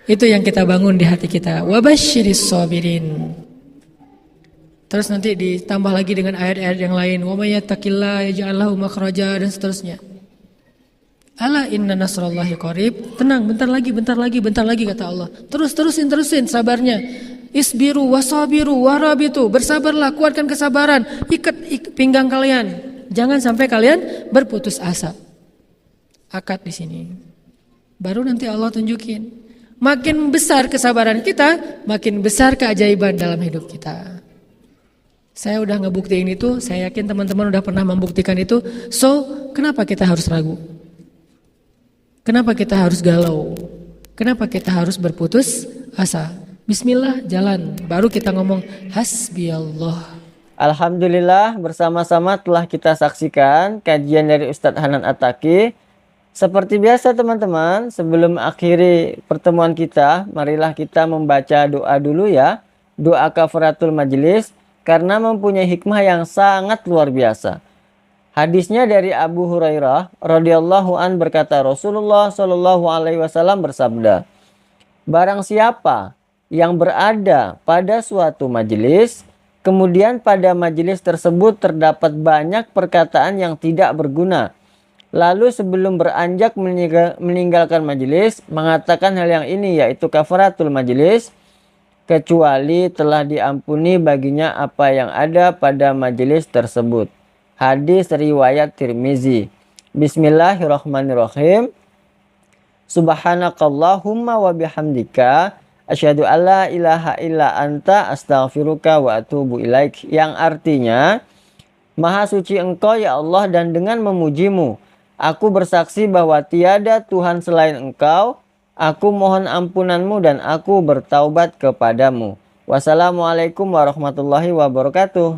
Itu yang kita bangun di hati kita. Wabasyiris sabirin. Terus nanti ditambah lagi dengan ayat-ayat yang lain. Wa may yattaqillaha yaj'al lahu makhraja dan seterusnya. Ala inna nasrallahi qarib. Tenang, bentar lagi kata Allah. Terusin sabarnya. Isbiru wasabiru warabitu. Bersabarlah, kuatkan kesabaran. Ikat pinggang kalian. Jangan sampai kalian berputus asa. Akad di sini. Baru nanti Allah tunjukin. Makin besar kesabaran kita, makin besar keajaiban dalam hidup kita. Saya udah ngebuktiin itu, saya yakin teman-teman udah pernah membuktikan itu. So, kenapa kita harus ragu? Kenapa kita harus galau? Kenapa kita harus berputus asa? Bismillah, jalan. Baru kita ngomong hasbiyallah. Alhamdulillah, bersama-sama telah kita saksikan kajian dari Ustadz Hanan At-Taqi. Seperti biasa teman-teman, sebelum akhiri pertemuan kita, marilah kita membaca doa dulu ya. Doa kafaratul majelis, karena mempunyai hikmah yang sangat luar biasa. Hadisnya dari Abu Hurairah radhiyallahu an berkata, Rasulullah shallallahu alaihi wasallam bersabda, barang siapa yang berada pada suatu majelis, kemudian pada majelis tersebut terdapat banyak perkataan yang tidak berguna, lalu sebelum beranjak meninggalkan majelis mengatakan hal yang ini, yaitu kafaratul majelis, kecuali telah diampuni baginya apa yang ada pada majelis tersebut. Hadis riwayat Tirmizi. Bismillahirrahmanirrahim. Subhanakallahumma wa bihamdika asyhadu alla ilaha illa anta astaghfiruka wa atubu ilaik. Yang artinya, Maha suci Engkau ya Allah, dan dengan memujimu aku bersaksi bahwa tiada Tuhan selain Engkau. Aku mohon ampunanmu dan aku bertaubat kepadamu. Wassalamualaikum warahmatullahi wabarakatuh.